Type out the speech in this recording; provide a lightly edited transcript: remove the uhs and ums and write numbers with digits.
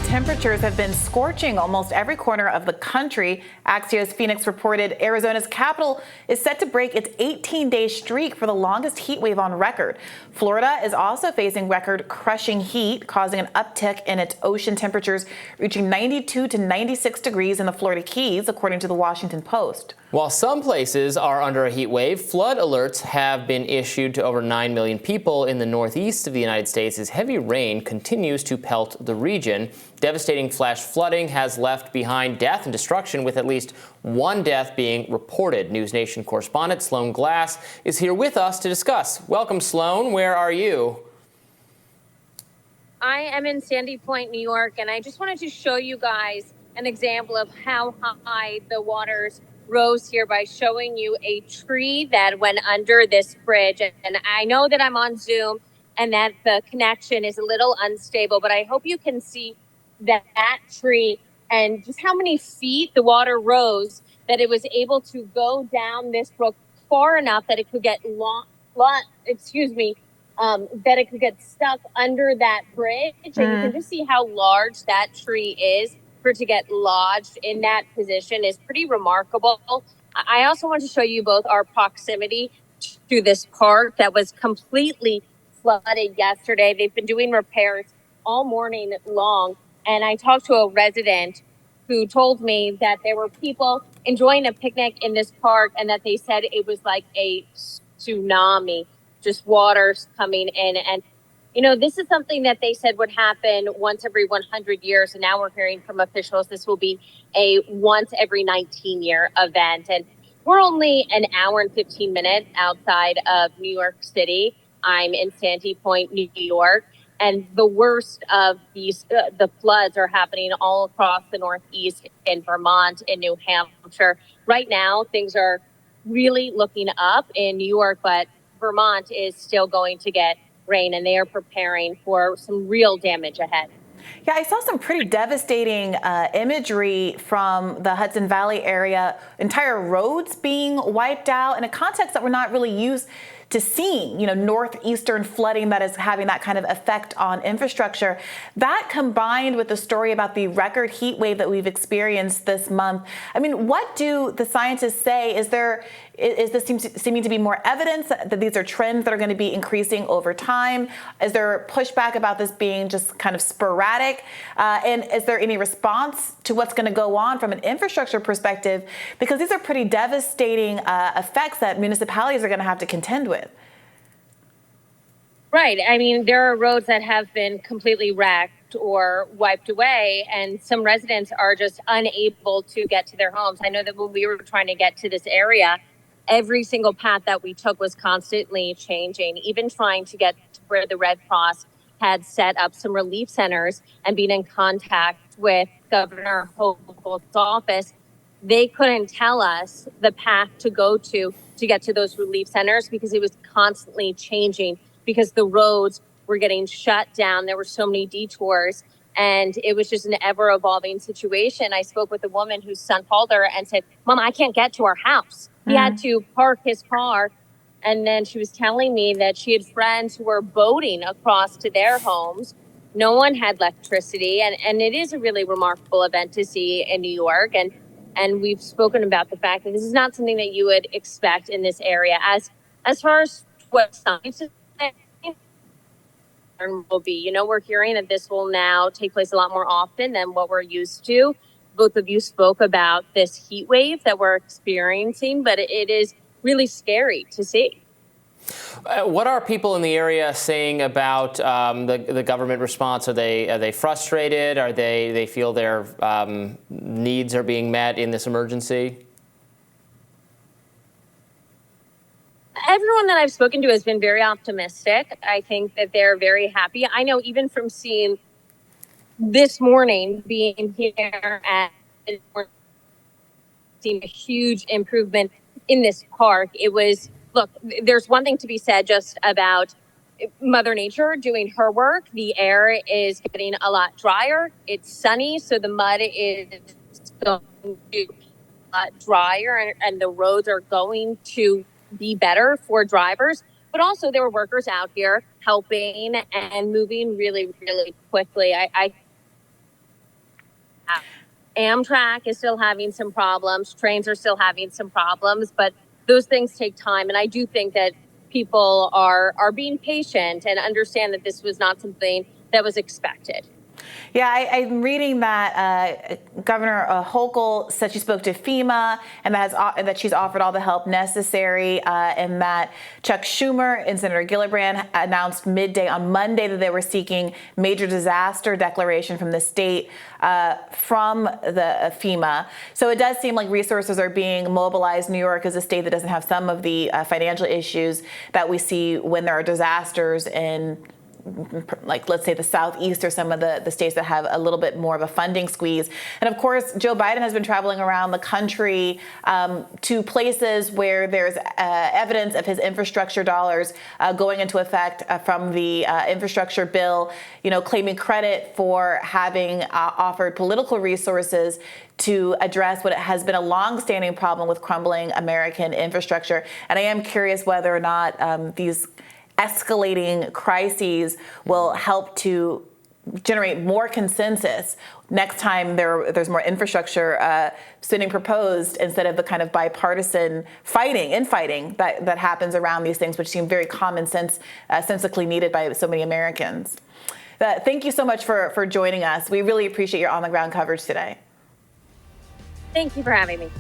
temperatures have been scorching almost every corner of the country. Axios Phoenix reported Arizona's capital is set to break its 18-day streak for the longest heat wave on record. Florida is also facing record-crushing heat, causing an uptick in its ocean temperatures, reaching 92 to 96 degrees in the Florida Keys, according to the Washington Post. While some places are under a heat wave, flood alerts have been issued to over 9 million people in the northeast of the United States as heavy rain continues to pelt the region. Devastating flash flooding has left behind death and destruction, with at least one death being reported. News Nation correspondent Sloan Glass is here with us to discuss. Welcome, Sloan. Where are you? I am in Sandy Point, New York, and I just wanted to show you guys an example of how high the waters rose here by showing you a tree that went under this bridge. And I know that I'm on Zoom and that the connection is a little unstable, but I hope you can see that tree and just how many feet the water rose, that it was able to go down this brook far enough that it could get that it could get stuck under that bridge. And you can just see how large that tree is. For it to get lodged in that position is pretty remarkable. I also want to show you both our proximity to this park that was completely flooded yesterday. They've been doing repairs all morning long. And I talked to a resident who told me that there were people enjoying a picnic in this park and that they said it was like a tsunami, just waters coming in. And you know, this is something that they said would happen once every 100 years. And now we're hearing from officials this will be a once every 19-year event. And we're only an hour and 15 minutes outside of New York City. I'm in Sandy Point, New York. And the worst of the floods are happening all across the Northeast, in Vermont, in New Hampshire. Right now, things are really looking up in New York, but Vermont is still going to get rain, and they are preparing for some real damage ahead. Yeah, I saw some pretty devastating imagery from the Hudson Valley area, entire roads being wiped out in a context that we're not really used to seeing, you know, northeastern flooding that is having that kind of effect on infrastructure. That combined with the story about the record heat wave that we've experienced this month. I mean, what do the scientists say? Is this seeming to be more evidence that these are trends that are going to be increasing over time? Is there pushback about this being just kind of sporadic? And is there any response to what's going to go on from an infrastructure perspective? Because these are pretty devastating effects that municipalities are going to have to contend with. Right. I mean, there are roads that have been completely wrecked or wiped away, and some residents are just unable to get to their homes. I know that when we were trying to get to this area, every single path that we took was constantly changing, even trying to get to where the Red Cross had set up some relief centers and being in contact with Governor Hochul's office. They couldn't tell us the path to go to get to those relief centers because it was constantly changing, because the roads were getting shut down. There were so many detours, and it was just an ever-evolving situation. I spoke with a woman whose son called her and said, "Mom, I can't get to our house." He had to park his car. And then she was telling me that she had friends who were boating across to their homes. No one had electricity. And it is a really remarkable event to see in New York. And we've spoken about the fact that this is not something that you would expect in this area. As far as what science is will be, you know, we're hearing that this will now take place a lot more often than what we're used to. Both of you spoke about this heat wave that we're experiencing, but it is really scary to see. What are people in the area saying about the government response? Are they frustrated? Are they feel their needs are being met in this emergency? Everyone that I've spoken to has been very optimistic. I think that they're very happy. I know even from seeing this morning, being here at seeing a huge improvement in this park. It was, look, there's one thing to be said just about Mother Nature doing her work. The air is getting a lot drier. It's sunny, so the mud is going to be drier, and the roads are going to be better for drivers. But also there were workers out here helping and moving really, really quickly. I Amtrak is still having some problems. Trains are still having some problems, but those things take time. And I do think that people are being patient and understand that this was not something that was expected. Yeah, I'm reading that Governor Hochul said she spoke to FEMA and that she's offered all the help necessary, and that Chuck Schumer and Senator Gillibrand announced midday on Monday that they were seeking major disaster declaration from the state from the FEMA. So it does seem like resources are being mobilized. New York is a state that doesn't have some of the financial issues that we see when there are disasters in, like, let's say the Southeast or some of the states that have a little bit more of a funding squeeze. And of course, Joe Biden has been traveling around the country to places where there's evidence of his infrastructure dollars going into effect from the infrastructure bill, claiming credit for having offered political resources to address what has been a long-standing problem with crumbling American infrastructure. And I am curious whether or not these escalating crises will help to generate more consensus next time there's more infrastructure spending proposed, instead of the kind of bipartisan infighting that happens around these things, which seem very common sense, sensically needed by so many Americans. Thank you so much for joining us. We really appreciate your on-the-ground coverage today. Thank you for having me.